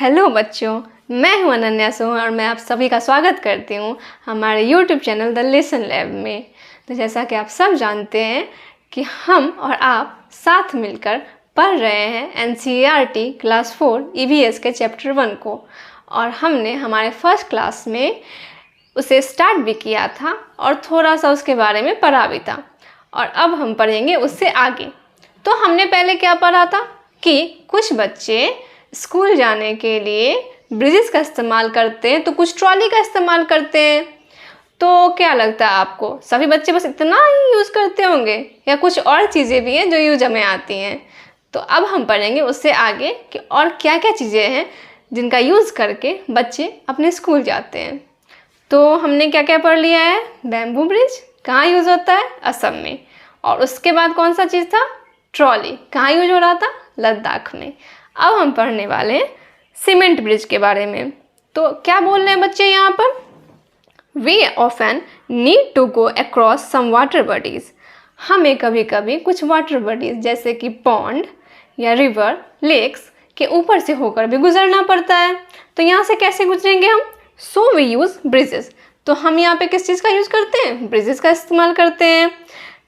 Hello बच्चों, मैं हूं अनन्या सोहन और मैं आप सभी का स्वागत करती हूं हमारे YouTube channel the lesson lab में। तो जैसा कि आप सब जानते हैं कि हम और आप साथ मिलकर पढ़ रहे हैं एनसीईआरटी क्लास 4 ईवीएस के चैप्टर 1 को, और हमने हमारे फर्स्ट क्लास में उसे स्टार्ट भी किया था और थोड़ा सा उसके बारे में पढ़ा भी था, और अब हम पढ़ेंगे उससे आगे। तो हमने पहले क्या पढ़ा था कि कुछ बच्चे स्कूल जाने के लिए ब्रिजेस का इस्तेमाल करते हैं, तो कुछ ट्रॉली का इस्तेमाल करते हैं। तो क्या लगता है आपको, सभी बच्चे बस इतना ही यूज़ करते होंगे या कुछ और चीज़ें भी हैं जो यूज में आती हैं? तो अब हम पढ़ेंगे उससे आगे कि और क्या क्या चीज़ें हैं जिनका यूज़ करके बच्चे अपने स्कूल जाते हैं। तो हमने क्या क्या पढ़ लिया है? बैम्बू ब्रिज कहाँ यूज़ होता है? असम में। और उसके बाद कौन सा चीज़ था? ट्रॉली कहाँ यूज हो रहा था? लद्दाख में। अब हम पढ़ने वाले हैं सीमेंट ब्रिज के बारे में। तो क्या बोल रहे हैं बच्चे यहाँ पर? We often need to go across some water bodies. हमें कभी कभी कुछ वाटर बॉडीज जैसे कि पॉन्ड या रिवर, लेक्स के ऊपर से होकर भी गुजरना पड़ता है। तो यहाँ से कैसे गुजरेंगे हम? So we use bridges. तो हम यहाँ पे किस चीज़ का यूज़ करते हैं? ब्रिजेस का इस्तेमाल करते हैं।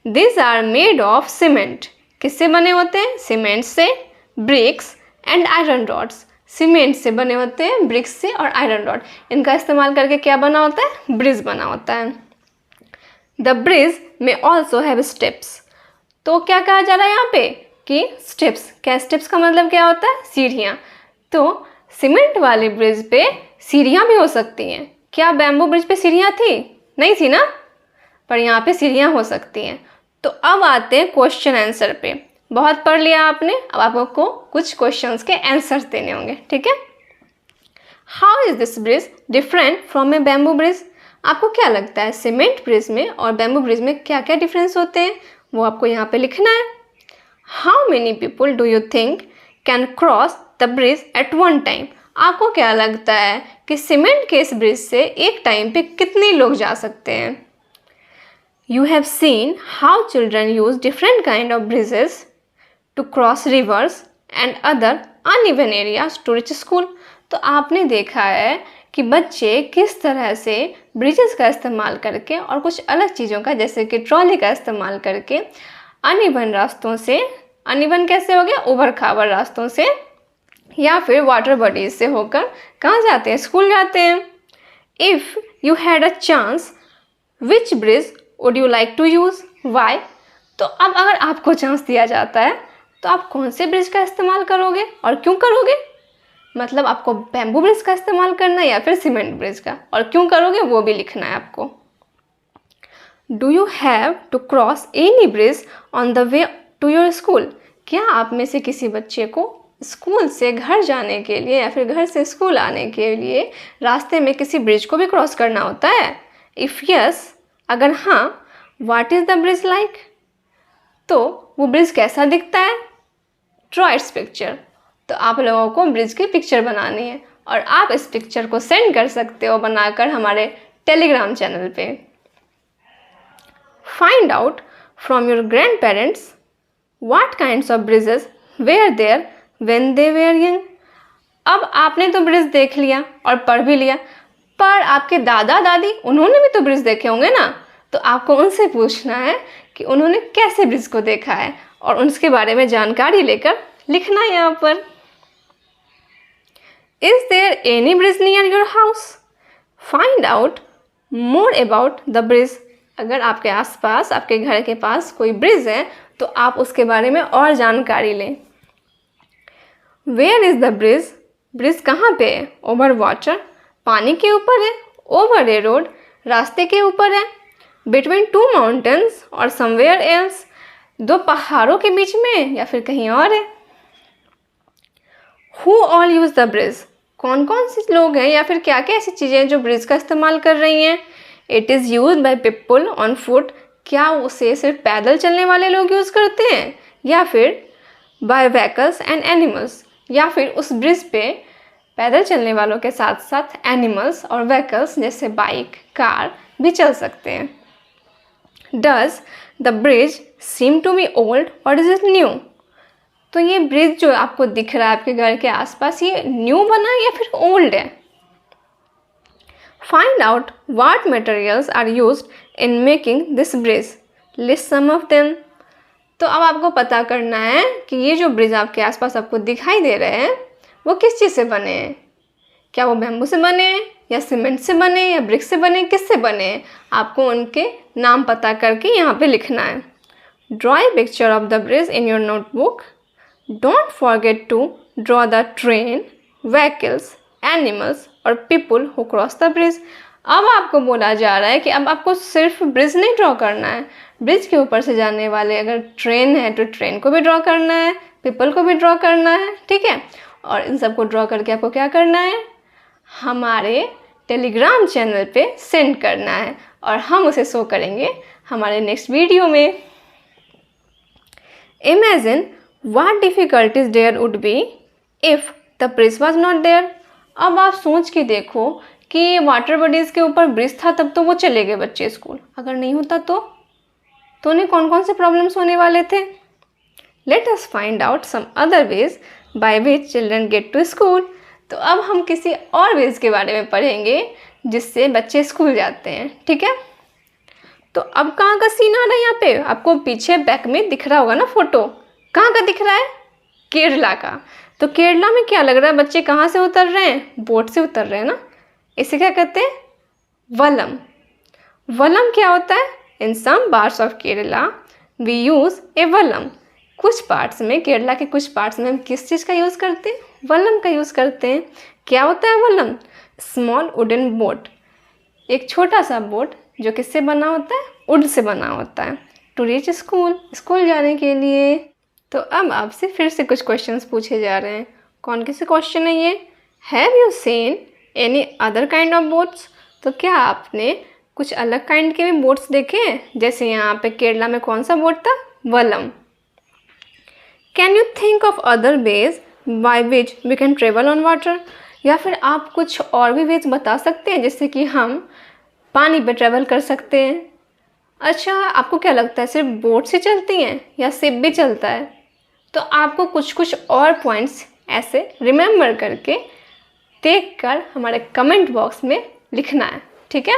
This are made of cement. किससे बने होते हैं? सीमेंट से। Bricks and iron rods. Cement से बने होते हैं, ब्रिक्स से और आयरन रॉड। इनका इस्तेमाल करके क्या बना होता है? ब्रिज बना होता है। द ब्रिज में ऑल्सो हैव स्टेप्स। तो क्या कहा जा रहा है यहाँ पे कि स्टेप्स। क्या स्टेप्स का मतलब क्या होता है? सीढ़ियाँ। तो सीमेंट वाले ब्रिज पे सीढ़ियाँ भी हो सकती हैं। क्या बैम्बू ब्रिज पे सीढ़ियाँ थी? नहीं थी ना, पर यहाँ पे सीढ़ियाँ हो सकती हैं। तो अब आते हैं क्वेश्चन आंसर पे। बहुत पढ़ लिया आपने, अब आपको कुछ क्वेश्चंस के आंसर्स देने होंगे, ठीक है? How is this bridge different from A bamboo bridge? आपको क्या लगता है सीमेंट ब्रिज में और बैम्बू ब्रिज में क्या क्या डिफरेंस होते हैं? वो आपको यहाँ पे लिखना है। How many people do you think can cross the bridge at one time? आपको क्या लगता है कि सीमेंट के इस ब्रिज से एक टाइम पे कितने लोग जा सकते हैं? You have seen how children use different kind of bridges to cross rivers and other uneven areas to reach school. तो आपने देखा है कि बच्चे किस तरह से ब्रिजेस का इस्तेमाल करके और कुछ अलग चीज़ों का जैसे कि ट्रॉली का इस्तेमाल करके अनइवन रास्तों से, अनइवन कैसे हो गया? उबड़ खाबड़ रास्तों से या फिर वाटर बॉडीज से होकर कहाँ जाते हैं? स्कूल जाते हैं। If you had a chance which bridge would you like to use? Why? तो अब अगर आपको चांस दिया जाता है तो आप कौन से ब्रिज का इस्तेमाल करोगे और क्यों करोगे? मतलब आपको बैम्बू ब्रिज का इस्तेमाल करना है या फिर सीमेंट ब्रिज का, और क्यों करोगे वो भी लिखना है आपको। Do you have to cross any bridge on the way to your school? क्या आप में से किसी बच्चे को स्कूल से घर जाने के लिए या फिर घर से स्कूल आने के लिए रास्ते में किसी ब्रिज को भी क्रॉस करना होता है? इफ़ यस, अगर हाँ, what is the bridge like? तो वो ब्रिज कैसा दिखता है? Draw it's picture. तो आप लोगों को ब्रिज की पिक्चर बनानी है और आप इस पिक्चर को सेंड कर सकते हो बनाकर हमारे टेलीग्राम चैनल पे। Find out from your grandparents what kinds of bridges were there when they were young. अब आपने तो ब्रिज देख लिया और पढ़ भी लिया, पर आपके दादा दादी उन्होंने भी तो ब्रिज देखे होंगे ना। तो आपको उनसे पूछना है कि उन्होंने कैसे ब्रिज को देखा है और उसके बारे में जानकारी लेकर लिखना है यहाँ पर। Is there any bridge near your house? Find out more about the bridge. अगर आपके आसपास, आपके घर के पास कोई ब्रिज है तो आप उसके बारे में और जानकारी लें। Where is the bridge? Bridge कहाँ पे है? ओवर वाटर, पानी के ऊपर है। ओवर ए रोड, रास्ते के ऊपर है। बिटवीन टू माउंटेन्स और समवेयर एल्स, दो पहाड़ों के बीच में या फिर कहीं और है। Who all use the bridge? कौन कौन से लोग हैं या फिर क्या क्या ऐसी चीज़ें हैं जो ब्रिज का इस्तेमाल कर रही हैं? It is use by people on foot. क्या उसे सिर्फ पैदल चलने वाले लोग यूज़ करते हैं या फिर बाय व्हीकल्स एंड एनिमल्स, या फिर उस ब्रिज पे पैदल चलने वालों के साथ साथ एनिमल्स और व्हीकल्स जैसे बाइक, कार भी चल सकते हैं। Does the bridge seem to be old और इज इट न्यू? तो ये ब्रिज जो आपको दिख रहा है आपके घर के आसपास, ये न्यू बना है या फिर ओल्ड है? Find out what materials are used in making this bridge, list some of them. तो अब आपको पता करना है कि ये जो ब्रिज आपके आसपास आपको दिखाई दे रहे हैं वो किस चीज़ से बने हैं। क्या वो बैम्बू से बने हैं या सीमेंट से बने या ब्रिक से बने, किससे बने हैं? आपको उनके नाम पता करके यहाँ पे लिखना है। Draw a picture of the bridge in your notebook. Don't forget to draw the train, vehicles, animals और people who cross the bridge. अब आपको बोला जा रहा है कि अब आपको सिर्फ ब्रिज नहीं ड्रॉ करना है, ब्रिज के ऊपर से जाने वाले अगर ट्रेन है तो ट्रेन को भी ड्रॉ करना है, पीपल को भी ड्रॉ करना है, ठीक है। और इन सबको ड्रॉ करके आपको क्या करना है, हमारे टेलीग्राम चैनल पे सेंड करना है और हम उसे शो करेंगे हमारे नेक्स्ट वीडियो में। Imagine what difficulties there would be if the bridge was not there. अब आप सोच के देखो कि वाटर बॉडीज़ के ऊपर ब्रिज था तब तो वो चले गए बच्चे स्कूल, अगर नहीं होता तो उन्हें कौन कौन से प्रॉब्लम्स होने वाले थे। Let us find out some other ways by which children get to school. तो अब हम किसी और वेज के बारे में पढ़ेंगे जिससे बच्चे स्कूल जाते हैं, ठीक है। तो अब कहाँ का सीन आ रहा है यहाँ पे, आपको पीछे बैक में दिख रहा होगा ना फोटो, कहाँ का दिख रहा है, केरला का। तो केरला में क्या लग रहा है, बच्चे कहाँ से उतर रहे हैं, बोट से उतर रहे हैं ना। इसे क्या कहते हैं, वलम। वलम क्या होता है, in some parts of Kerala we use a vallam. कुछ पार्ट्स में, केरला के कुछ पार्ट्स में हम किस चीज़ का यूज़ करते हैं, वलम का यूज़ करते हैं। क्या होता है वलम, स्मॉल वुडन बोट, एक छोटा सा बोट जो किससे बना होता है, वुड से बना होता है, टू रीच स्कूल, स्कूल जाने के लिए। तो अब आपसे फिर से कुछ क्वेश्चंस पूछे जा रहे हैं। कौन कैसे क्वेश्चन है ये, have you seen any other kind of boats. तो क्या आपने कुछ अलग काइंड के भी बोट्स देखे हैं, जैसे यहाँ पे केरला में कौन सा बोट था, वलम। Can you think of other ways by which we can travel on water. या फिर आप कुछ और भी वेज बता सकते हैं जिससे कि हम पानी पे ट्रेवल कर सकते हैं। अच्छा, आपको क्या लगता है सिर्फ बोट से चलती हैं या शिप भी चलता है। तो आपको कुछ कुछ और पॉइंट्स ऐसे रिमेंबर करके देखकर हमारे कमेंट बॉक्स में लिखना है, ठीक है।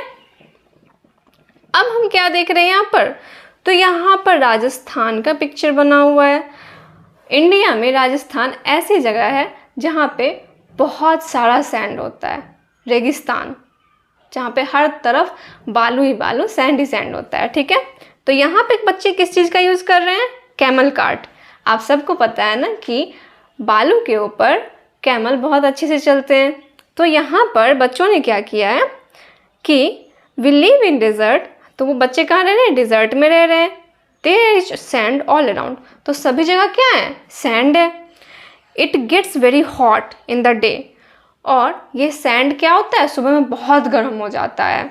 अब हम क्या देख रहे हैं यहाँ पर, तो यहाँ पर राजस्थान का पिक्चर बना हुआ है। इंडिया में राजस्थान ऐसी जगह है जहाँ पे बहुत सारा सैंड होता है, रेगिस्तान, जहाँ पे हर तरफ बालू ही बालू, सैंड ही सैंड होता है, ठीक है। तो यहाँ पे बच्चे किस चीज़ का यूज़ कर रहे हैं, कैमल कार्ट। आप सबको पता है ना कि बालू के ऊपर कैमल बहुत अच्छे से चलते हैं। तो यहाँ पर बच्चों ने क्या किया है कि वी लिव इन डेजर्ट, तो वो बच्चे कहाँ रह रहे हैं, डिज़र्ट में रह रहे हैं। There is sand all around, तो सभी जगह क्या है, सैंड है। It gets very hot in the day, और ये सैंड क्या होता है, सुबह में बहुत गर्म हो जाता है।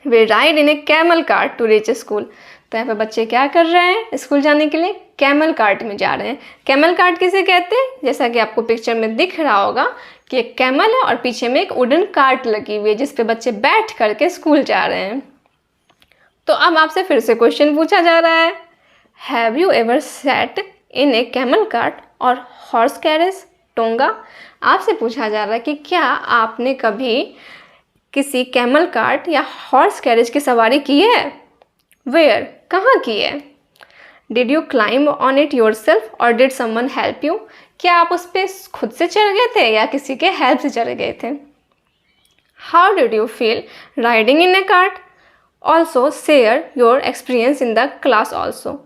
वे ride in a camel cart to reach school. तो यहाँ पे बच्चे क्या कर रहे हैं, स्कूल जाने के लिए कैमल कार्ट में जा रहे हैं। कैमल कार्ट किसे कहते हैं, जैसा कि आपको पिक्चर में दिख रहा होगा कि एक कैमल है और पीछे में एक वुडन कार्ट लगी हुई है जिस पे बच्चे बैठ करके स्कूल जा रहे हैं। तो अब आपसे फिर से क्वेश्चन पूछा जा रहा है, have you ever sat in a camel cart और हॉर्स कैरेज, टोंगा। आपसे पूछा जा रहा है कि क्या आपने कभी किसी कैमल कार्ट या हॉर्स कैरेज की सवारी की है, वेयर, कहाँ की है। Did you climb on it your self और डिड समवन हेल्प यू। क्या आप उस पर खुद से चढ़ गए थे या किसी के हेल्प से चढ़ गए थे। How did you feel riding in A cart, also share your experience in the class also.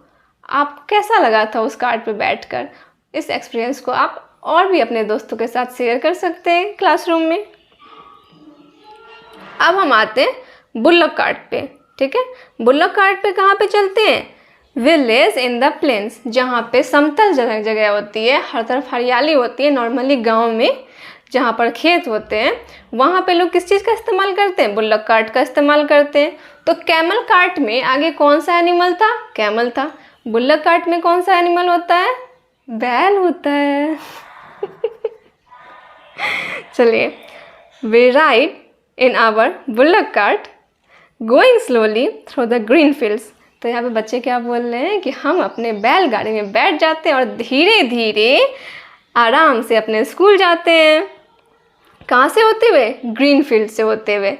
आपको कैसा लगा था उस कार्ट पे बैठकर। इस एक्सपीरियंस को आप और भी अपने दोस्तों के साथ शेयर कर सकते हैं क्लासरूम में। अब हम आते हैं बुल्लक कार्ट पे, ठीक है। बुल्लक कार्ट पे कहाँ पे चलते हैं, विलेज इन द प्लेन्स, जहाँ पे समतल जगह होती है, हर तरफ हरियाली होती है। नॉर्मली गांव में जहाँ पर खेत होते हैं वहाँ पे लोग किस चीज़ का इस्तेमाल करते हैं, बुल्लक कार्ट का इस्तेमाल करते हैं। तो कैमल कार्ट में आगे कौन सा एनिमल था, कैमल था। बुल्लक कार्ट में कौन सा एनिमल होता है, बैल होता है। चलिए, we ride in our bullock cart going slowly through the green fields. तो यहाँ पे बच्चे क्या बोल रहे हैं कि हम अपने बैलगाड़ी में बैठ जाते हैं और धीरे धीरे आराम से अपने स्कूल जाते हैं। कहाँ से होते हुए? ग्रीन फील्ड से होते हुए,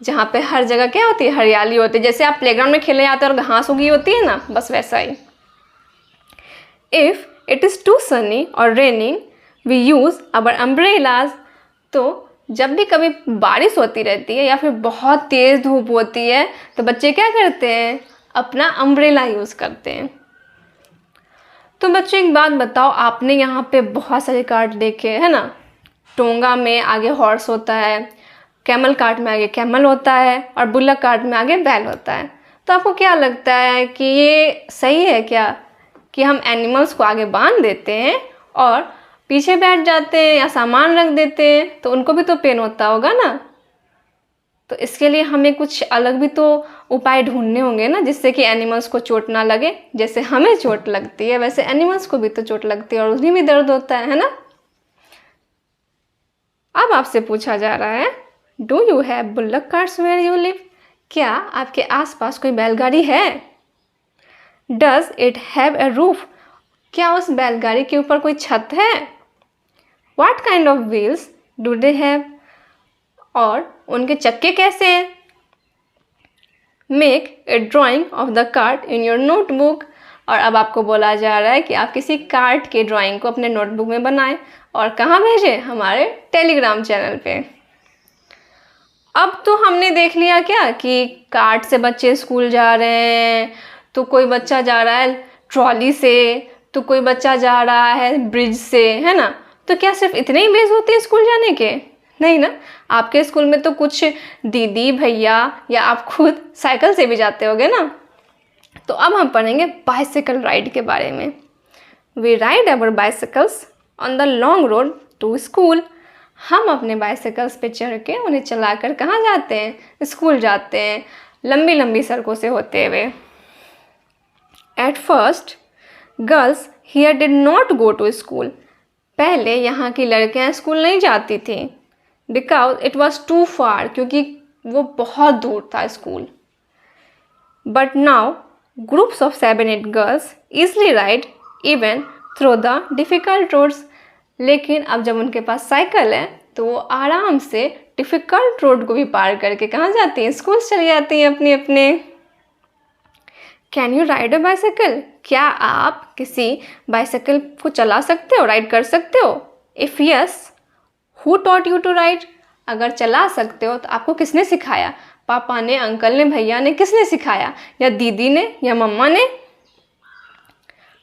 जहाँ पे हर जगह क्या होती है? हरियाली होती है। जैसे आप प्लेग्राउंड में खेलने जाते हैं और घास उगी होती है ना, बस वैसा ही। If it is too sunny और raining we use our umbrellas. तो जब भी कभी बारिश होती रहती है या फिर बहुत तेज़ धूप होती है तो बच्चे क्या करते हैं? अपना अम्ब्रेला यूज़ करते हैं। तो बच्चों एक बात बताओ, आपने यहाँ पे बहुत सारे कार्ट देखे है ना। टोंगा में आगे हॉर्स होता है, कैमल कार्ट में आगे कैमल होता है और बुलक कार्ट में आगे बैल होता है। तो आपको क्या लगता है कि ये सही है क्या कि हम एनिमल्स को आगे बांध देते हैं और पीछे बैठ जाते हैं या सामान रख देते हैं? तो उनको भी तो पेन होता होगा ना। तो इसके लिए हमें कुछ अलग भी तो उपाय ढूंढने होंगे ना, जिससे कि एनिमल्स को चोट ना लगे। जैसे हमें चोट लगती है वैसे एनिमल्स को भी तो चोट लगती है और उन्हें भी दर्द होता है ना। अब आपसे पूछा जा रहा है, do you have bullock carts where you live? क्या आपके आसपास कोई बैलगाड़ी है? Does it have a roof? क्या उस बैलगाड़ी के ऊपर कोई छत है? What kind of wheels do they have? और उनके चक्के कैसे हैं? Make a drawing of the cart in your notebook। और अब आपको बोला जा रहा है कि आप किसी कार्ट के ड्राइंग को अपने नोटबुक में बनाएं और कहाँ भेजें? हमारे टेलीग्राम चैनल पे। अब तो हमने देख लिया क्या कि कार्ट से बच्चे स्कूल जा रहे हैं, तो कोई बच्चा जा रहा है ट्रॉली से, तो कोई बच्चा जा रहा है ब्रिज से, है ना। तो क्या सिर्फ इतने ही बेस होते हैं स्कूल जाने के? नहीं ना, आपके स्कूल में तो कुछ दीदी भैया या आप खुद साइकिल से भी जाते होगे ना। तो अब हम पढ़ेंगे बाइसिकल राइड के बारे में। We ride our bicycles on the long road to school. हम अपने बाइसिकल्स पे चढ़ के उन्हें चलाकर कहाँ जाते हैं? स्कूल जाते हैं, लंबी लंबी सड़कों से होते हुए। At first girls here did not go to school. पहले यहाँ की लड़कियाँ स्कूल नहीं जाती थी, because it was too far, क्योंकि वो बहुत दूर था school. But now groups of 7-8 girls easily ride even through the difficult roads. लेकिन अब जब उनके पास साइकिल है तो वो आराम से डिफ़िकल्ट रोड को भी पार करके कहाँ जाती हैं? स्कूल चली जाती हैं अपने अपने। Can you ride a bicycle? क्या आप किसी बाइसाइकिल को चला सकते हो, राइड कर सकते हो? If yes, who taught you to ride? अगर चला सकते हो तो आपको किसने सिखाया? पापा ने, अंकल ने, भैया ने, किसने सिखाया? या दीदी ने या मम्मा ने?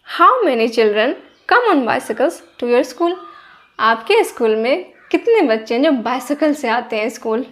How many children come on bicycles to your school? आपके स्कूल में कितने बच्चे हैं जो बाइसाइकिल से आते हैं स्कूल?